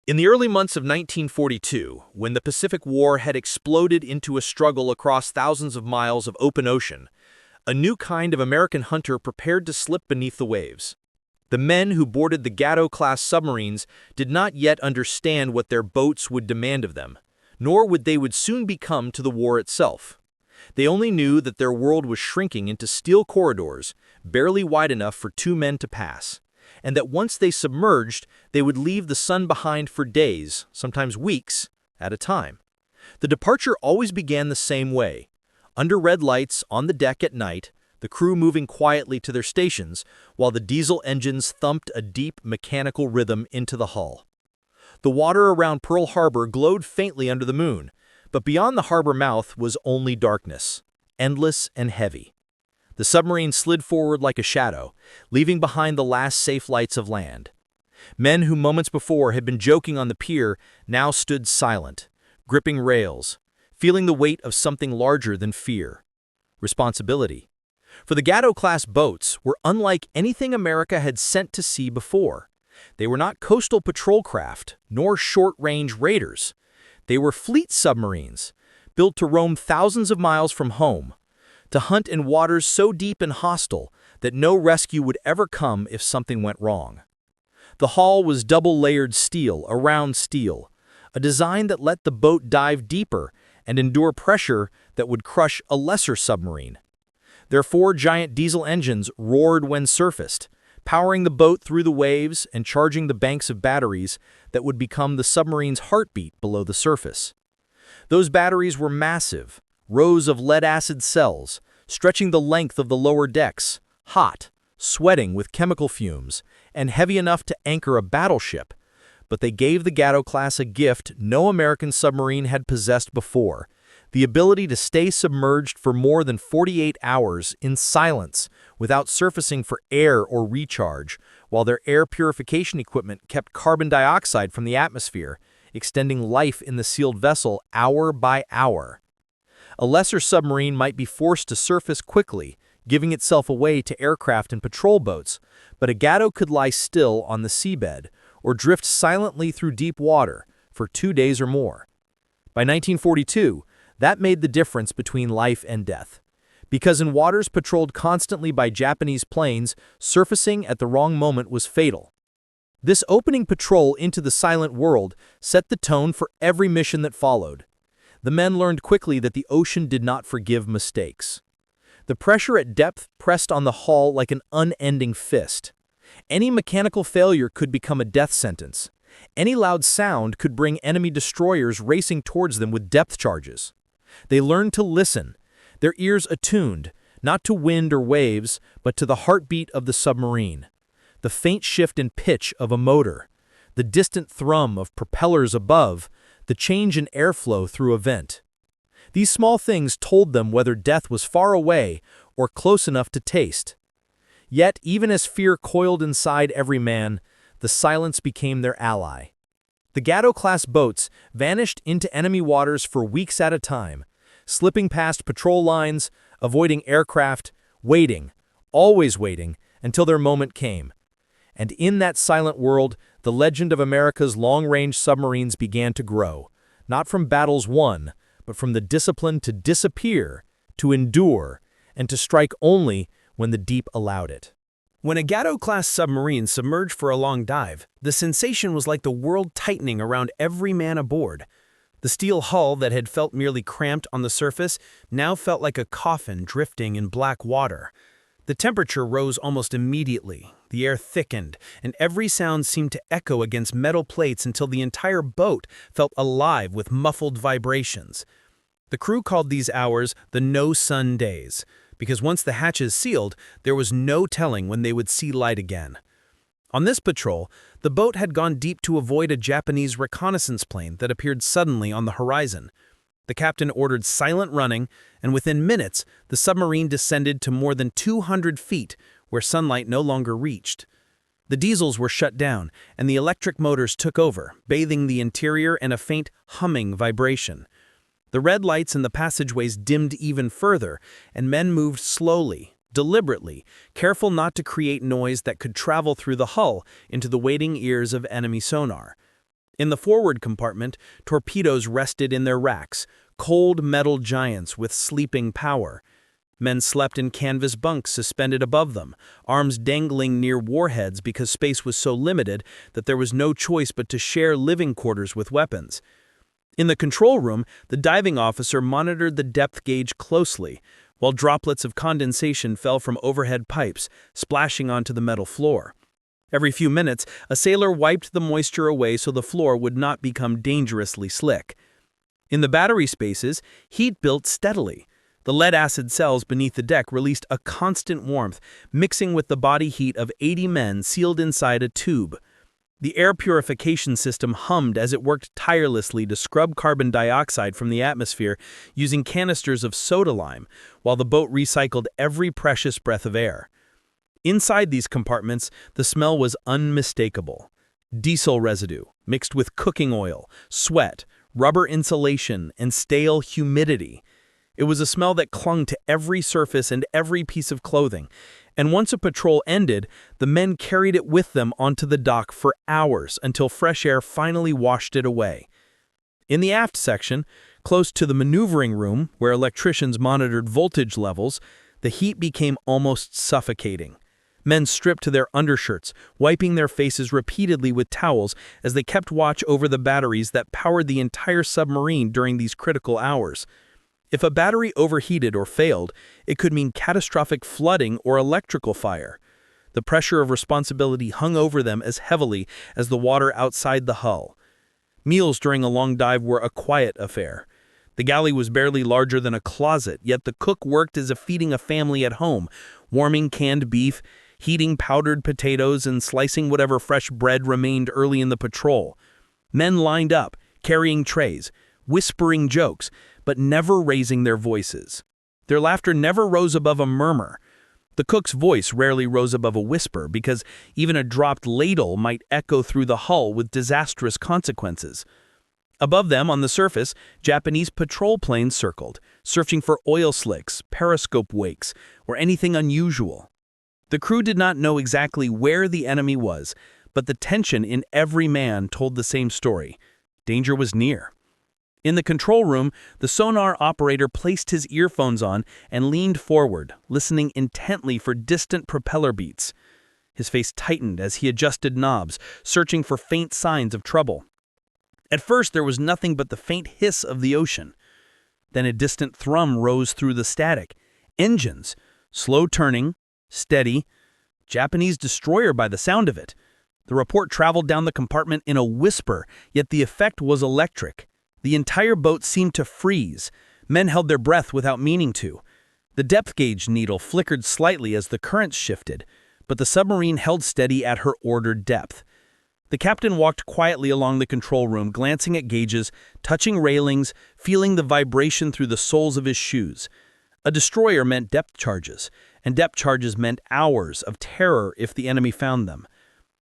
In the early months of 1942, when the Pacific War had exploded into a struggle across thousands of miles of open ocean, a new kind of American hunter prepared to slip beneath the waves. The men who boarded the Gato-class submarines did not yet understand what their boats would demand of them, nor what they would soon become to the war itself. They only knew that their world was shrinking into steel corridors, barely wide enough for two men to pass, and that once they submerged, they would leave the sun behind for days, sometimes weeks, at a time. The departure always began the same way. Under red lights on the deck at night, the crew moving quietly to their stations, while the diesel engines thumped a deep mechanical rhythm into the hull. The water around Pearl Harbor glowed faintly under the moon, but beyond the harbor mouth was only darkness, endless and heavy. The submarine slid forward like a shadow, leaving behind the last safe lights of land. Men who moments before had been joking on the pier now stood silent, gripping rails, feeling the weight of something larger than fear. Responsibility. For the Gato-class boats were unlike anything America had sent to sea before. They were not coastal patrol craft, nor short-range raiders. They were fleet submarines, built to roam thousands of miles from home, to hunt in waters so deep and hostile that no rescue would ever come if something went wrong. The hull was double-layered steel around steel, a design that let the boat dive deeper and endure pressure that would crush a lesser submarine. Their four giant diesel engines roared when surfaced, powering the boat through the waves and charging the banks of batteries that would become the submarine's heartbeat below the surface. Those batteries were massive, rows of lead-acid cells, stretching the length of the lower decks, hot, sweating with chemical fumes, and heavy enough to anchor a battleship. But they gave the Gato-class a gift no American submarine had possessed before: the ability to stay submerged for more than 48 hours in silence without surfacing for air or recharge, while their air purification equipment kept carbon dioxide from the atmosphere, extending life in the sealed vessel hour by hour. A lesser submarine might be forced to surface quickly, giving itself away to aircraft and patrol boats, but a Gato could lie still on the seabed or drift silently through deep water for 2 days or more. By 1942, that made the difference between life and death. Because in waters patrolled constantly by Japanese planes, surfacing at the wrong moment was fatal. This opening patrol into the silent world set the tone for every mission that followed. The men learned quickly that the ocean did not forgive mistakes. The pressure at depth pressed on the hull like an unending fist. Any mechanical failure could become a death sentence. Any loud sound could bring enemy destroyers racing towards them with depth charges. They learned to listen, their ears attuned, not to wind or waves, but to the heartbeat of the submarine, the faint shift in pitch of a motor, the distant thrum of propellers above, the change in airflow through a vent. These small things told them whether death was far away or close enough to taste. Yet, even as fear coiled inside every man, the silence became their ally. The Gato-class boats vanished into enemy waters for weeks at a time, slipping past patrol lines, avoiding aircraft, waiting, always waiting, until their moment came. And in that silent world, the legend of America's long-range submarines began to grow, not from battles won, but from the discipline to disappear, to endure, and to strike only when the deep allowed it. When a Gato-class submarine submerged for a long dive, the sensation was like the world tightening around every man aboard. The steel hull that had felt merely cramped on the surface now felt like a coffin drifting in black water. The temperature rose almost immediately, the air thickened, and every sound seemed to echo against metal plates until the entire boat felt alive with muffled vibrations. The crew called these hours the no-sun days, because once the hatches sealed, there was no telling when they would see light again. On this patrol, the boat had gone deep to avoid a Japanese reconnaissance plane that appeared suddenly on the horizon. The captain ordered silent running, and within minutes, the submarine descended to more than 200 feet, where sunlight no longer reached. The diesels were shut down, and the electric motors took over, bathing the interior in a faint humming vibration. The red lights in the passageways dimmed even further, and men moved slowly, deliberately, careful not to create noise that could travel through the hull into the waiting ears of enemy sonar. In the forward compartment, torpedoes rested in their racks, cold metal giants with sleeping power. Men slept in canvas bunks suspended above them, arms dangling near warheads because space was so limited that there was no choice but to share living quarters with weapons. In the control room, the diving officer monitored the depth gauge closely, while droplets of condensation fell from overhead pipes, splashing onto the metal floor. Every few minutes, a sailor wiped the moisture away so the floor would not become dangerously slick. In the battery spaces, heat built steadily. The lead-acid cells beneath the deck released a constant warmth, mixing with the body heat of 80 men sealed inside a tube. The air purification system hummed as it worked tirelessly to scrub carbon dioxide from the atmosphere using canisters of soda lime, while the boat recycled every precious breath of air. Inside these compartments, the smell was unmistakable. Diesel residue, mixed with cooking oil, sweat, rubber insulation, and stale humidity. It was a smell that clung to every surface and every piece of clothing, and once a patrol ended, the men carried it with them onto the dock for hours until fresh air finally washed it away. In the aft section, close to the maneuvering room where electricians monitored voltage levels, the heat became almost suffocating. Men stripped to their undershirts, wiping their faces repeatedly with towels as they kept watch over the batteries that powered the entire submarine during these critical hours. If a battery overheated or failed, it could mean catastrophic flooding or electrical fire. The pressure of responsibility hung over them as heavily as the water outside the hull. Meals during a long dive were a quiet affair. The galley was barely larger than a closet, yet the cook worked as if feeding a family at home, warming canned beef, heating powdered potatoes, and slicing whatever fresh bread remained early in the patrol. Men lined up, carrying trays, whispering jokes, but never raising their voices. Their laughter never rose above a murmur. The cook's voice rarely rose above a whisper because even a dropped ladle might echo through the hull with disastrous consequences. Above them, on the surface, Japanese patrol planes circled, searching for oil slicks, periscope wakes, or anything unusual. The crew did not know exactly where the enemy was, but the tension in every man told the same story. Danger was near. In the control room, the sonar operator placed his earphones on and leaned forward, listening intently for distant propeller beats. His face tightened as he adjusted knobs, searching for faint signs of trouble. At first, there was nothing but the faint hiss of the ocean. Then a distant thrum rose through the static. Engines, slow turning, steady. Japanese destroyer by the sound of it. The report traveled down the compartment in a whisper, yet the effect was electric. The entire boat seemed to freeze. Men held their breath without meaning to. The depth gauge needle flickered slightly as the currents shifted, but the submarine held steady at her ordered depth. The captain walked quietly along the control room, glancing at gauges, touching railings, feeling the vibration through the soles of his shoes. A destroyer meant depth charges, and depth charges meant hours of terror if the enemy found them.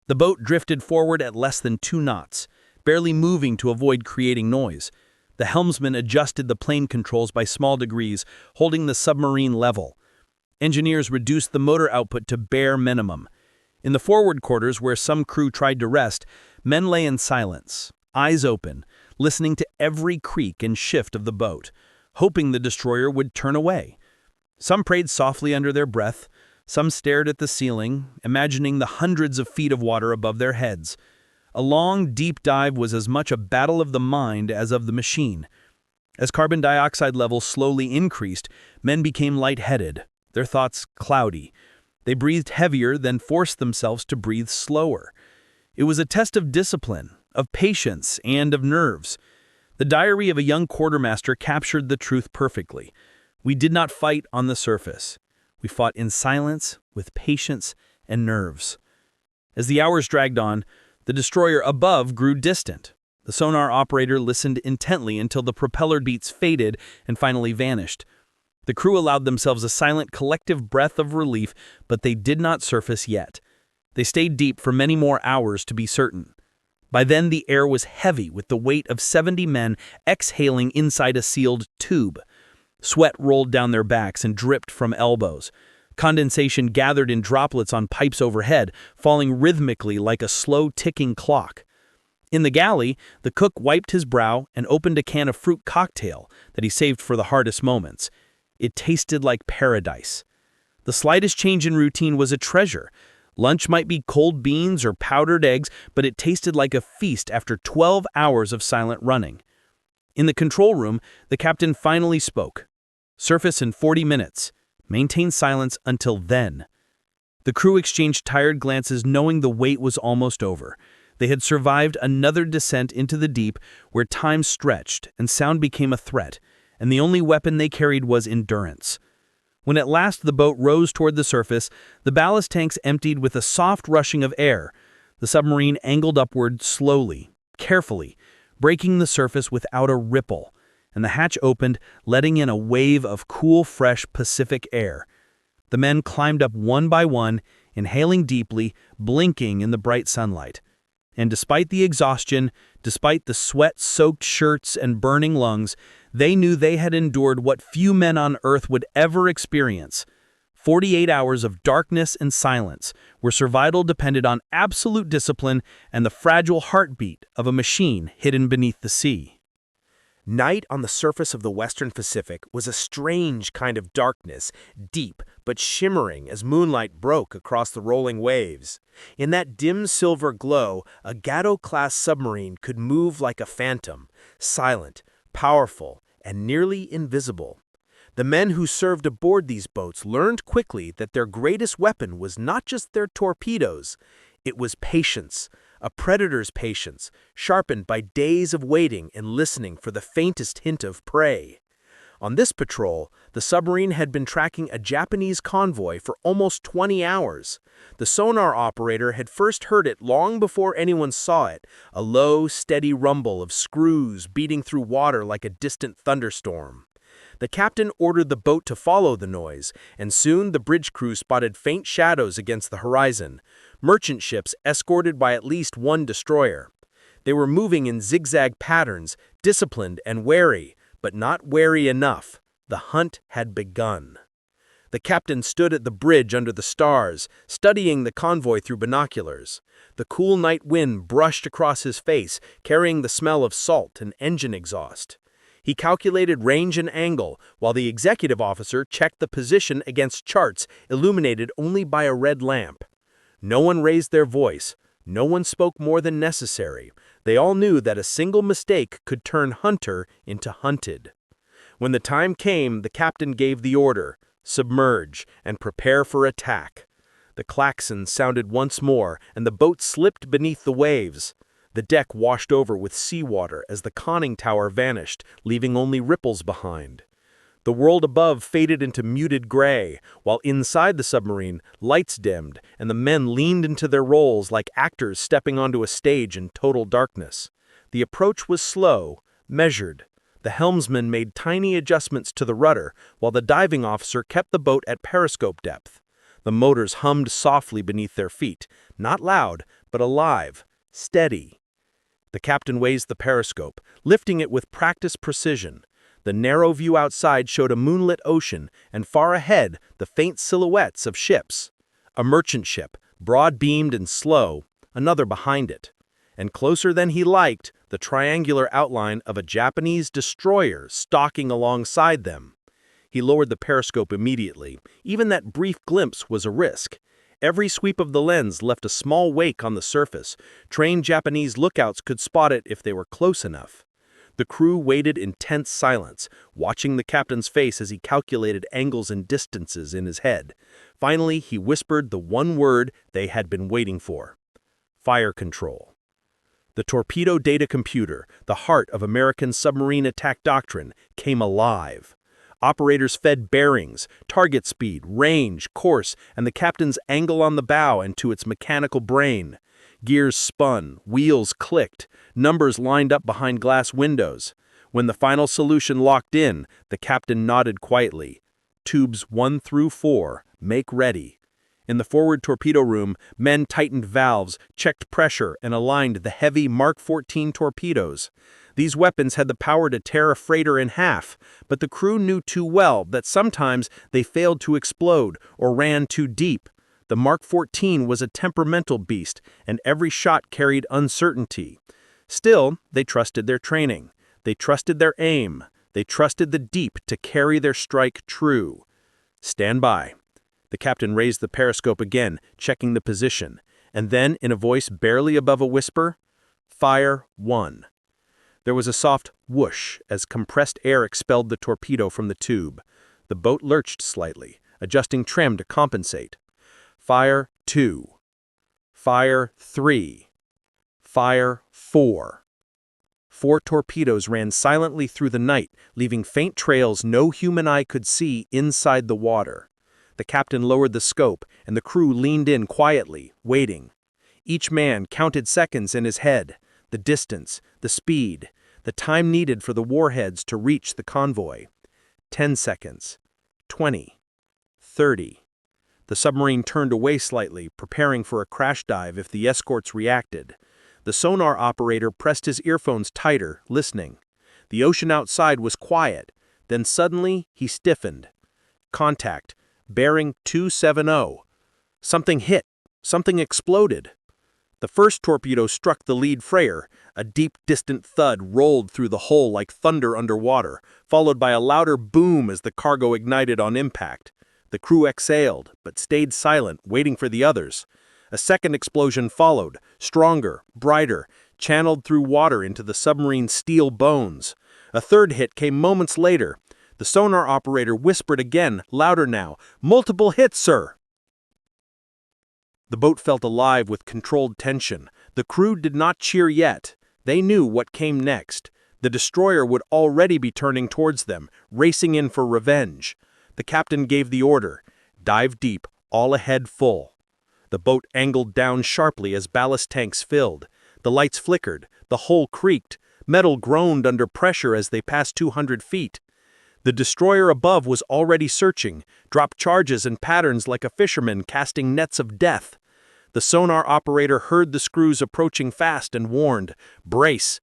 The boat drifted forward at less than 2 knots. Barely moving to avoid creating noise. The helmsman adjusted the plane controls by small degrees, holding the submarine level. Engineers reduced the motor output to bare minimum. In the forward quarters, where some crew tried to rest, men lay in silence, eyes open, listening to every creak and shift of the boat, hoping the destroyer would turn away. Some prayed softly under their breath, some stared at the ceiling, imagining the hundreds of feet of water above their heads. A long, deep dive was as much a battle of the mind as of the machine. As carbon dioxide levels slowly increased, men became lightheaded, their thoughts cloudy. They breathed heavier, then forced themselves to breathe slower. It was a test of discipline, of patience, and of nerves. The diary of a young quartermaster captured the truth perfectly. We did not fight on the surface. We fought in silence, with patience and nerves. As the hours dragged on, the destroyer above grew distant. The sonar operator listened intently until the propeller beats faded and finally vanished. The crew allowed themselves a silent collective breath of relief, but they did not surface yet. They stayed deep for many more hours to be certain. By then the air was heavy with the weight of 70 men exhaling inside a sealed tube. Sweat rolled down their backs and dripped from elbows. Condensation gathered in droplets on pipes overhead, falling rhythmically like a slow ticking clock. In the galley, the cook wiped his brow and opened a can of fruit cocktail that he saved for the hardest moments. It tasted like paradise. The slightest change in routine was a treasure. Lunch might be cold beans or powdered eggs, but it tasted like a feast after 12 hours of silent running. In the control room, the captain finally spoke. "Surface in 40 minutes. Maintain silence until then." The crew exchanged tired glances, knowing the wait was almost over. They had survived another descent into the deep where time stretched and sound became a threat, and the only weapon they carried was endurance. When at last the boat rose toward the surface, the ballast tanks emptied with a soft rushing of air. The submarine angled upward slowly, carefully, breaking the surface without a ripple, and the hatch opened, letting in a wave of cool, fresh Pacific air. The men climbed up one by one, inhaling deeply, blinking in the bright sunlight. And despite the exhaustion, despite the sweat-soaked shirts and burning lungs, they knew they had endured what few men on Earth would ever experience. 48 hours of darkness and silence, where survival depended on absolute discipline and the fragile heartbeat of a machine hidden beneath the sea. Night on the surface of the Western Pacific was a strange kind of darkness, deep but shimmering as moonlight broke across the rolling waves. In that dim silver glow, a Gato-class submarine could move like a phantom, silent, powerful, and nearly invisible. The men who served aboard these boats learned quickly that their greatest weapon was not just their torpedoes. It was patience, a predator's patience, sharpened by days of waiting and listening for the faintest hint of prey. On this patrol, the submarine had been tracking a Japanese convoy for almost 20 hours. The sonar operator had first heard it long before anyone saw it, a low, steady rumble of screws beating through water like a distant thunderstorm. The captain ordered the boat to follow the noise, and soon the bridge crew spotted faint shadows against the horizon, merchant ships escorted by at least one destroyer. They were moving in zigzag patterns, disciplined and wary, but not wary enough. The hunt had begun. The captain stood at the bridge under the stars, studying the convoy through binoculars. The cool night wind brushed across his face, carrying the smell of salt and engine exhaust. He calculated range and angle, while the executive officer checked the position against charts illuminated only by a red lamp. No one raised their voice. No one spoke more than necessary. They all knew that a single mistake could turn hunter into hunted. When the time came, the captain gave the order, "Submerge and prepare for attack." The klaxon sounded once more, and the boat slipped beneath the waves. The deck washed over with seawater as the conning tower vanished, leaving only ripples behind. The world above faded into muted gray, while inside the submarine, lights dimmed, and the men leaned into their roles like actors stepping onto a stage in total darkness. The approach was slow, measured. The helmsman made tiny adjustments to the rudder, while the diving officer kept the boat at periscope depth. The motors hummed softly beneath their feet, not loud, but alive, steady. The captain raised the periscope, lifting it with practiced precision. The narrow view outside showed a moonlit ocean, and far ahead, the faint silhouettes of ships. A merchant ship, broad-beamed and slow, another behind it. And closer than he liked, the triangular outline of a Japanese destroyer stalking alongside them. He lowered the periscope immediately. Even that brief glimpse was a risk. Every sweep of the lens left a small wake on the surface. Trained Japanese lookouts could spot it if they were close enough. The crew waited in tense silence, watching the captain's face as he calculated angles and distances in his head. Finally, he whispered the one word they had been waiting for: fire control. The torpedo data computer, the heart of American submarine attack doctrine, came alive. Operators fed bearings, target speed, range, course, and the captain's angle on the bow into its mechanical brain. Gears spun, wheels clicked, numbers lined up behind glass windows. When the final solution locked in, the captain nodded quietly. Tubes 1 through 4, make ready. In the forward torpedo room, men tightened valves, checked pressure, and aligned the heavy Mark 14 torpedoes. These weapons had the power to tear a freighter in half, but the crew knew too well that sometimes they failed to explode or ran too deep. The Mark 14 was a temperamental beast, and every shot carried uncertainty. Still, they trusted their training. They trusted their aim. They trusted the deep to carry their strike true. "Stand by." The captain raised the periscope again, checking the position, and then, in a voice barely above a whisper, "Fire 1." There was a soft whoosh as compressed air expelled the torpedo from the tube. The boat lurched slightly, adjusting trim to compensate. "Fire 2. Fire 3. Fire 4. 4 torpedoes ran silently through the night, leaving faint trails no human eye could see inside the water. The captain lowered the scope, and the crew leaned in quietly, waiting. Each man counted seconds in his head, the distance, the speed, the time needed for the warheads to reach the convoy. 10 seconds. 20. 30. The submarine turned away slightly, preparing for a crash dive if the escorts reacted. The sonar operator pressed his earphones tighter, listening. The ocean outside was quiet. Then suddenly, he stiffened. Contact. Bearing 270. Something hit. Something exploded. The first torpedo struck the lead Freyer. A deep, distant thud rolled through the hull like thunder underwater, followed by a louder boom as the cargo ignited on impact. The crew exhaled, but stayed silent, waiting for the others. A second explosion followed, stronger, brighter, channeled through water into the submarine's steel bones. A third hit came moments later. The sonar operator whispered again, louder now, "Multiple hits, sir!" The boat felt alive with controlled tension. The crew did not cheer yet. They knew what came next. The destroyer would already be turning towards them, racing in for revenge. The captain gave the order, "Dive deep, all ahead full." The boat angled down sharply as ballast tanks filled. The lights flickered, the hull creaked, metal groaned under pressure as they passed 200 feet. The destroyer above was already searching, dropped charges and patterns like a fisherman casting nets of death. The sonar operator heard the screws approaching fast and warned, "Brace."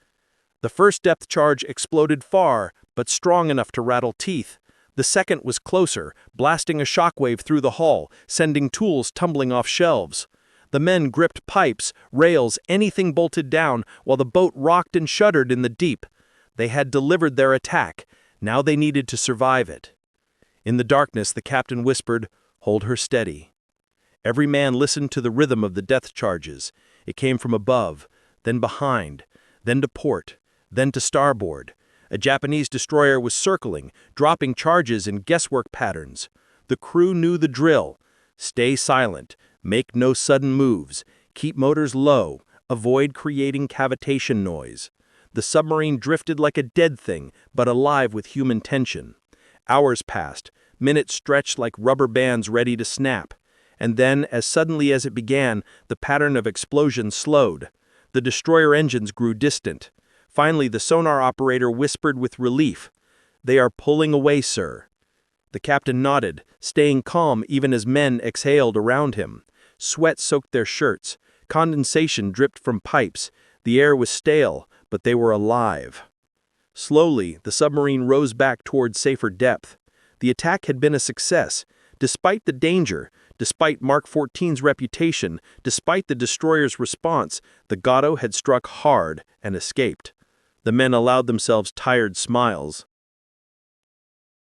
The first depth charge exploded far, but strong enough to rattle teeth. The second was closer, blasting a shockwave through the hull, sending tools tumbling off shelves. The men gripped pipes, rails, anything bolted down, while the boat rocked and shuddered in the deep. They had delivered their attack. Now they needed to survive it. In the darkness, the captain whispered, "Hold her steady." Every man listened to the rhythm of the death charges. It came from above, then behind, then to port, then to starboard. A Japanese destroyer was circling, dropping charges in guesswork patterns. The crew knew the drill. Stay silent, make no sudden moves, keep motors low, avoid creating cavitation noise. The submarine drifted like a dead thing, but alive with human tension. Hours passed, minutes stretched like rubber bands ready to snap. And then, as suddenly as it began, the pattern of explosions slowed. The destroyer engines grew distant. Finally, the sonar operator whispered with relief, "They are pulling away, sir." The captain nodded, staying calm even as men exhaled around him. Sweat soaked their shirts. Condensation dripped from pipes. The air was stale, but they were alive. Slowly, the submarine rose back toward safer depth. The attack had been a success. Despite the danger, despite Mark 14's reputation, despite the destroyer's response, the Gato had struck hard and escaped. The men allowed themselves tired smiles.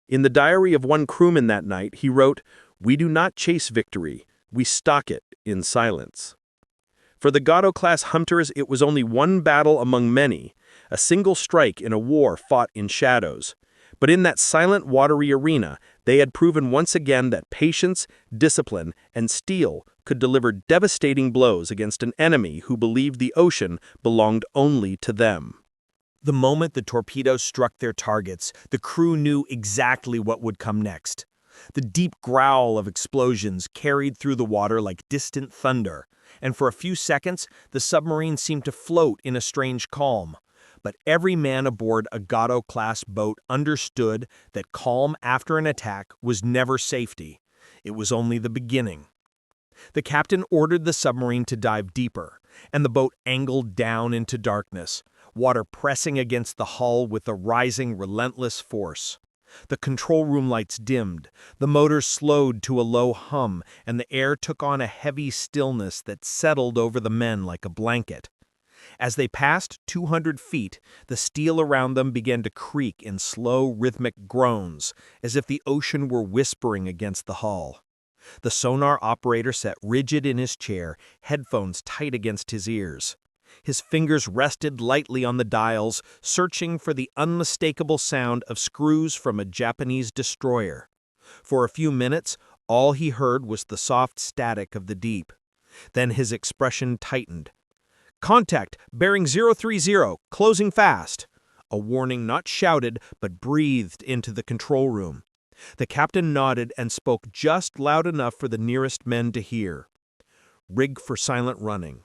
In the diary of one crewman that night, he wrote, "We do not chase victory, we stalk it in silence." For the Gato-class hunters, it was only one battle among many, a single strike in a war fought in shadows. But in that silent, watery arena, they had proven once again that patience, discipline, and steel could deliver devastating blows against an enemy who believed the ocean belonged only to them. The moment the torpedoes struck their targets, the crew knew exactly what would come next. The deep growl of explosions carried through the water like distant thunder, and for a few seconds, the submarine seemed to float in a strange calm. But every man aboard a Gato-class boat understood that calm after an attack was never safety. It was only the beginning. The captain ordered the submarine to dive deeper, and the boat angled down into darkness, water pressing against the hull with a rising, relentless force. The control room lights dimmed, the motors slowed to a low hum, and the air took on a heavy stillness that settled over the men like a blanket. As they passed 200 feet, the steel around them began to creak in slow, rhythmic groans, as if the ocean were whispering against the hull. The sonar operator sat rigid in his chair, headphones tight against his ears. His fingers rested lightly on the dials, searching for the unmistakable sound of screws from a Japanese destroyer. For a few minutes, all he heard was the soft static of the deep. Then his expression tightened. "Contact, bearing 030, closing fast." A warning not shouted, but breathed into the control room. The captain nodded and spoke just loud enough for the nearest men to hear. "Rig for silent running."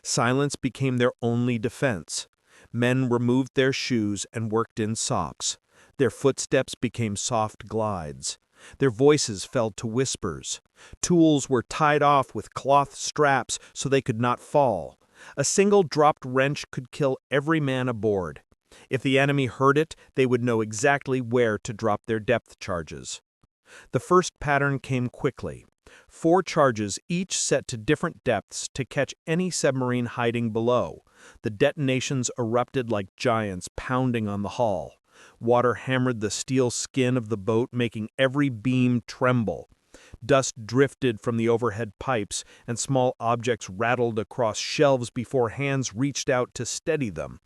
Silence became their only defense. Men removed their shoes and worked in socks. Their footsteps became soft glides. Their voices fell to whispers. Tools were tied off with cloth straps so they could not fall. A single dropped wrench could kill every man aboard. If the enemy heard it, they would know exactly where to drop their depth charges. The first pattern came quickly. 4 charges, each set to different depths to catch any submarine hiding below. The detonations erupted like giants pounding on the hull. Water hammered the steel skin of the boat, making every beam tremble. Dust drifted from the overhead pipes, and small objects rattled across shelves before hands reached out to steady them.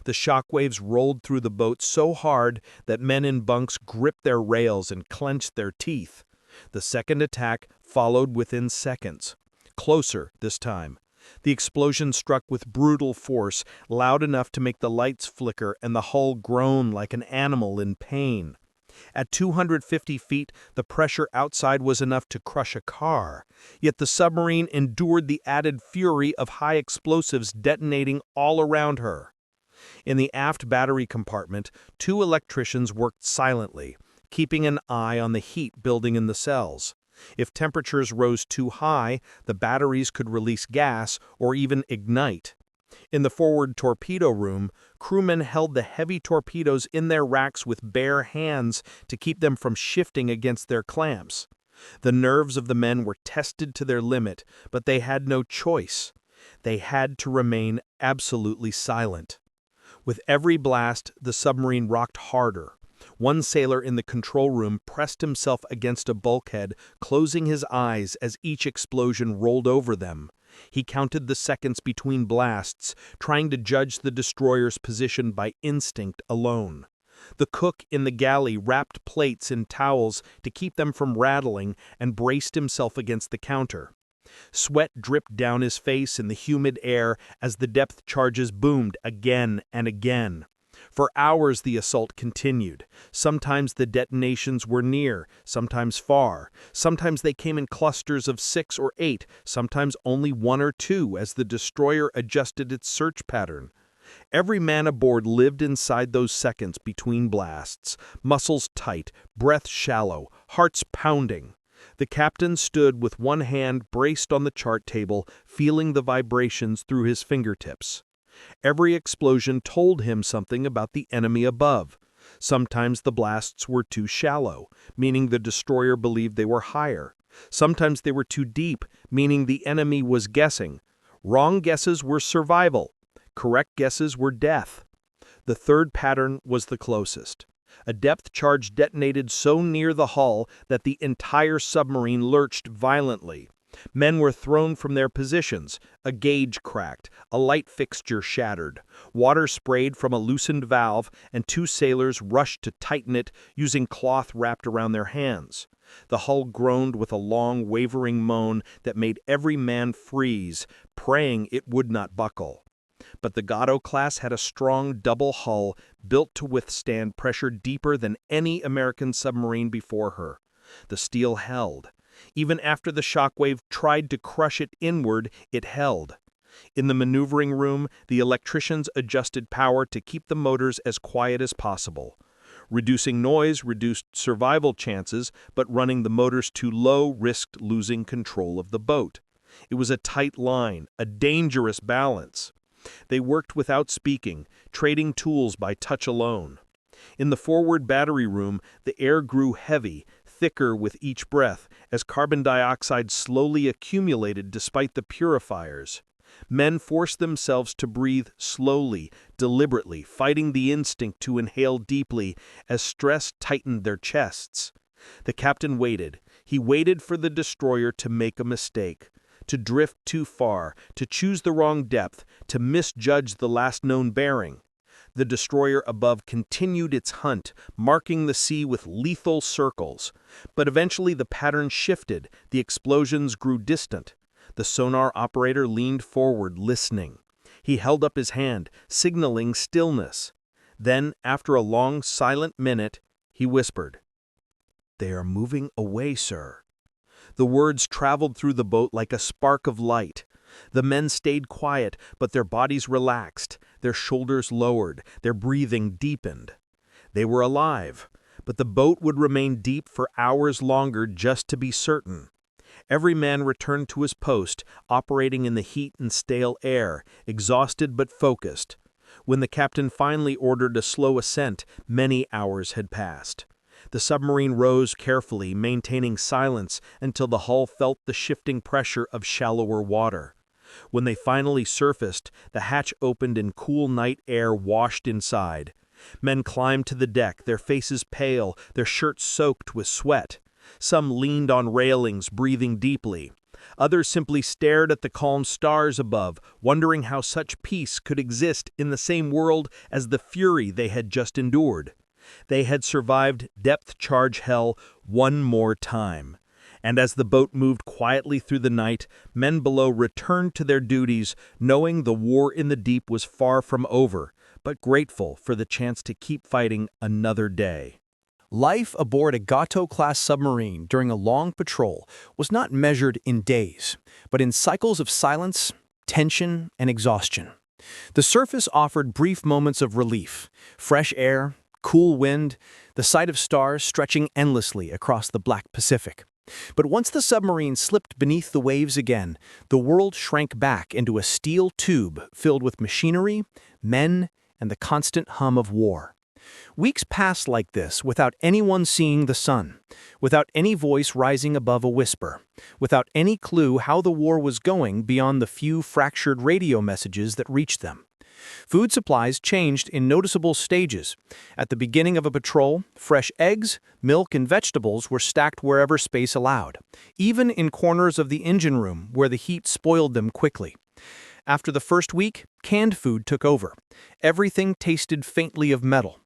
The shockwaves rolled through the boat so hard that men in bunks gripped their rails and clenched their teeth. The second attack followed within seconds. Closer this time. The explosion struck with brutal force, loud enough to make the lights flicker and the hull groan like an animal in pain. At 250 feet, the pressure outside was enough to crush a car, yet the submarine endured the added fury of high explosives detonating all around her. In the aft battery compartment, 2 electricians worked silently, keeping an eye on the heat building in the cells. If temperatures rose too high, the batteries could release gas or even ignite. In the forward torpedo room, crewmen held the heavy torpedoes in their racks with bare hands to keep them from shifting against their clamps. The nerves of the men were tested to their limit, but they had no choice. They had to remain absolutely silent. With every blast, the submarine rocked harder. One sailor in the control room pressed himself against a bulkhead, closing his eyes as each explosion rolled over them. He counted the seconds between blasts, trying to judge the destroyer's position by instinct alone. The cook in the galley wrapped plates in towels to keep them from rattling and braced himself against the counter. Sweat dripped down his face in the humid air as the depth charges boomed again and again. For hours the assault continued. Sometimes the detonations were near, sometimes far. Sometimes they came in clusters of 6 or 8, sometimes only 1 or 2 as the destroyer adjusted its search pattern. Every man aboard lived inside those seconds between blasts, muscles tight, breath shallow, hearts pounding. The captain stood with one hand braced on the chart table, feeling the vibrations through his fingertips. Every explosion told him something about the enemy above. Sometimes the blasts were too shallow, meaning the destroyer believed they were higher. Sometimes they were too deep, meaning the enemy was guessing. Wrong guesses were survival. Correct guesses were death. The third pattern was the closest. A depth charge detonated so near the hull that the entire submarine lurched violently. Men were thrown from their positions, a gauge cracked, a light fixture shattered. Water sprayed from a loosened valve, and 2 sailors rushed to tighten it using cloth wrapped around their hands. The hull groaned with a long, wavering moan that made every man freeze, praying it would not buckle. But the Gato-class had a strong double hull built to withstand pressure deeper than any American submarine before her. The steel held. Even after the shockwave tried to crush it inward, it held. In the maneuvering room, the electricians adjusted power to keep the motors as quiet as possible. Reducing noise reduced survival chances, but running the motors too low risked losing control of the boat. It was a tight line, a dangerous balance. They worked without speaking, trading tools by touch alone. In the forward battery room, the air grew heavy, thicker with each breath, as carbon dioxide slowly accumulated despite the purifiers. Men forced themselves to breathe slowly, deliberately, fighting the instinct to inhale deeply as stress tightened their chests. The captain waited. He waited for the destroyer to make a mistake, to drift too far, to choose the wrong depth, to misjudge the last known bearing. The destroyer above continued its hunt, marking the sea with lethal circles. But eventually the pattern shifted, the explosions grew distant. The sonar operator leaned forward, listening. He held up his hand, signaling stillness. Then, after a long, silent minute, he whispered, "They are moving away, sir." The words traveled through the boat like a spark of light. The men stayed quiet, but their bodies relaxed, their shoulders lowered, their breathing deepened. They were alive, but the boat would remain deep for hours longer just to be certain. Every man returned to his post, operating in the heat and stale air, exhausted but focused. When the captain finally ordered a slow ascent, many hours had passed. The submarine rose carefully, maintaining silence until the hull felt the shifting pressure of shallower water. When they finally surfaced, the hatch opened and cool night air washed inside. Men climbed to the deck, their faces pale, their shirts soaked with sweat. Some leaned on railings, breathing deeply. Others simply stared at the calm stars above, wondering how such peace could exist in the same world as the fury they had just endured. They had survived depth charge hell one more time. And as the boat moved quietly through the night, men below returned to their duties, knowing the war in the deep was far from over, but grateful for the chance to keep fighting another day. Life aboard a Gato-class submarine during a long patrol was not measured in days, but in cycles of silence, tension, and exhaustion. The surface offered brief moments of relief, fresh air, cool wind, the sight of stars stretching endlessly across the black Pacific. But once the submarine slipped beneath the waves again, the world shrank back into a steel tube filled with machinery, men, and the constant hum of war. Weeks passed like this without anyone seeing the sun, without any voice rising above a whisper, without any clue how the war was going beyond the few fractured radio messages that reached them. Food supplies changed in noticeable stages. At the beginning of a patrol, fresh eggs, milk, and vegetables were stacked wherever space allowed, even in corners of the engine room where the heat spoiled them quickly. After the first week, canned food took over. Everything tasted faintly of metal.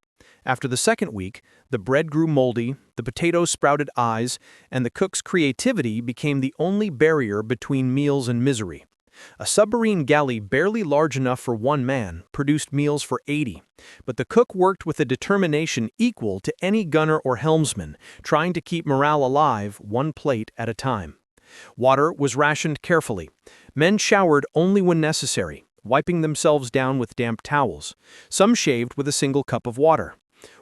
After the second week, the bread grew moldy, the potatoes sprouted eyes, and the cook's creativity became the only barrier between meals and misery. A submarine galley barely large enough for one man produced meals for 80, but the cook worked with a determination equal to any gunner or helmsman, trying to keep morale alive one plate at a time. Water was rationed carefully. Men showered only when necessary, wiping themselves down with damp towels. Some shaved with a single cup of water.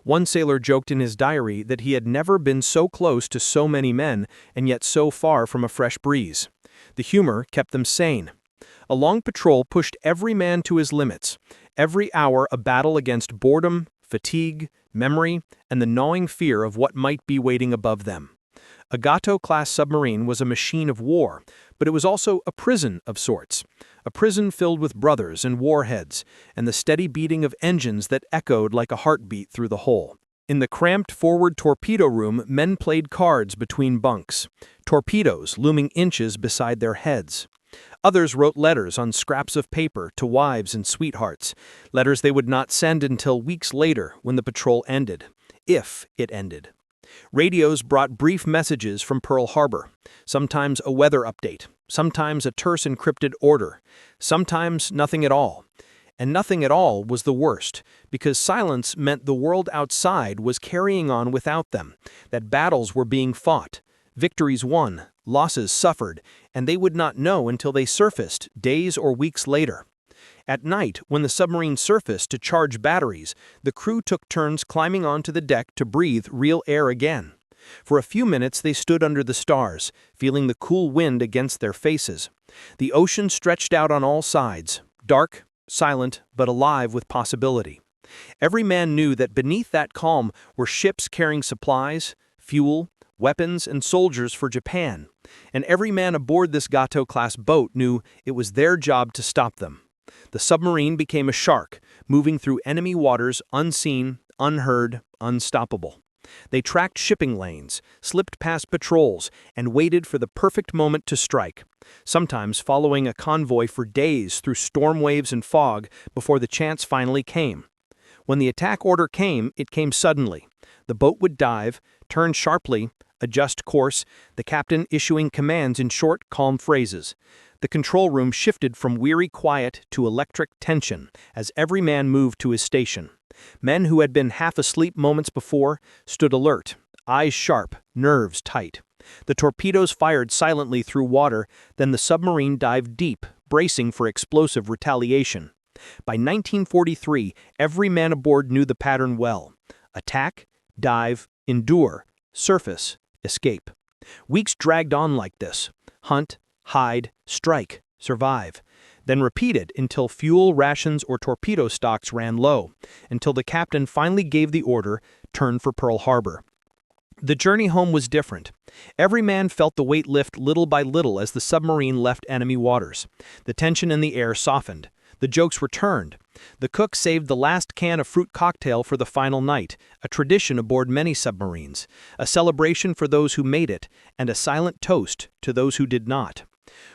One sailor joked in his diary that he had never been so close to so many men and yet so far from a fresh breeze. The humor kept them sane. A long patrol pushed every man to his limits, every hour a battle against boredom, fatigue, memory, and the gnawing fear of what might be waiting above them. A Gato-class submarine was a machine of war, but it was also a prison of sorts, a prison filled with brothers and warheads, and the steady beating of engines that echoed like a heartbeat through the hull. In the cramped forward torpedo room, men played cards between bunks, torpedoes looming inches beside their heads. Others wrote letters on scraps of paper to wives and sweethearts, letters they would not send until weeks later when the patrol ended, if it ended. Radios brought brief messages from Pearl Harbor, sometimes a weather update, sometimes a terse encrypted order, sometimes nothing at all. And nothing at all was the worst, because silence meant the world outside was carrying on without them, that battles were being fought, victories won, losses suffered, and they would not know until they surfaced days or weeks later. At night, when the submarine surfaced to charge batteries, the crew took turns climbing onto the deck to breathe real air again. For a few minutes they stood under the stars, feeling the cool wind against their faces. The ocean stretched out on all sides, dark, silent, but alive with possibility. Every man knew that beneath that calm were ships carrying supplies, fuel, weapons, and soldiers for Japan. And every man aboard this Gato-class boat knew it was their job to stop them. The submarine became a shark, moving through enemy waters unseen, unheard, unstoppable. They tracked shipping lanes, slipped past patrols, and waited for the perfect moment to strike, sometimes following a convoy for days through storm waves and fog before the chance finally came. When the attack order came, it came suddenly. The boat would dive, turn sharply, adjust course, the captain issuing commands in short, calm phrases. The control room shifted from weary quiet to electric tension as every man moved to his station. Men who had been half asleep moments before stood alert, eyes sharp, nerves tight. The torpedoes fired silently through water, then the submarine dived deep, bracing for explosive retaliation. By 1943, every man aboard knew the pattern well. Attack, dive, endure, surface, escape. Weeks dragged on like this. Hunt, hide, strike, survive. Then repeated until fuel, rations, or torpedo stocks ran low, until the captain finally gave the order, turn for Pearl Harbor. The journey home was different. Every man felt the weight lift little by little as the submarine left enemy waters. The tension in the air softened. The jokes returned. The cook saved the last can of fruit cocktail for the final night, a tradition aboard many submarines, a celebration for those who made it, and a silent toast to those who did not.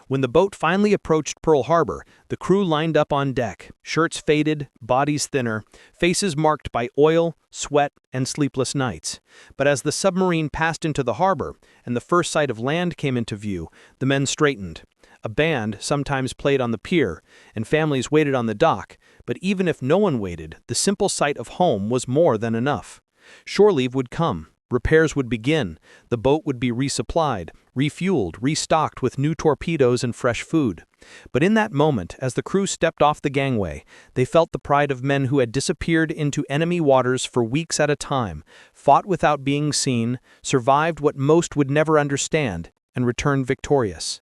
When the boat finally approached Pearl Harbor, the crew lined up on deck, shirts faded, bodies thinner, faces marked by oil, sweat, and sleepless nights. But as the submarine passed into the harbor and the first sight of land came into view, the men straightened. A band sometimes played on the pier, and families waited on the dock, but even if no one waited, the simple sight of home was more than enough. Shore leave would come. Repairs would begin, the boat would be resupplied, refueled, restocked with new torpedoes and fresh food. But in that moment, as the crew stepped off the gangway, they felt the pride of men who had disappeared into enemy waters for weeks at a time, fought without being seen, survived what most would never understand, and returned victorious.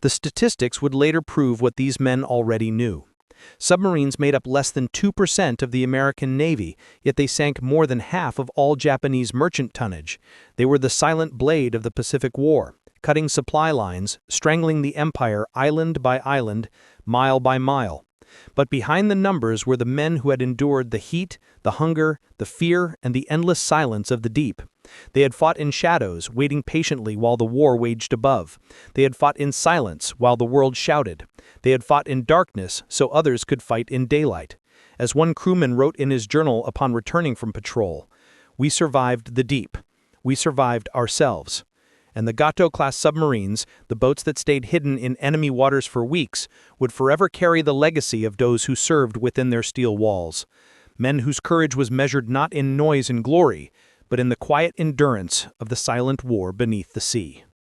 The statistics would later prove what these men already knew. Submarines made up less than 2% of the American Navy, yet they sank more than half of all Japanese merchant tonnage. They were the silent blade of the Pacific War, cutting supply lines, strangling the empire island by island, mile by mile. But behind the numbers were the men who had endured the heat, the hunger, the fear, and the endless silence of the deep. They had fought in shadows, waiting patiently while the war waged above. They had fought in silence while the world shouted. They had fought in darkness so others could fight in daylight. As one crewman wrote in his journal upon returning from patrol, "We survived the deep. We survived ourselves." And the Gato-class submarines, the boats that stayed hidden in enemy waters for weeks, would forever carry the legacy of those who served within their steel walls. Men whose courage was measured not in noise and glory, but in the quiet endurance of the silent war beneath the sea.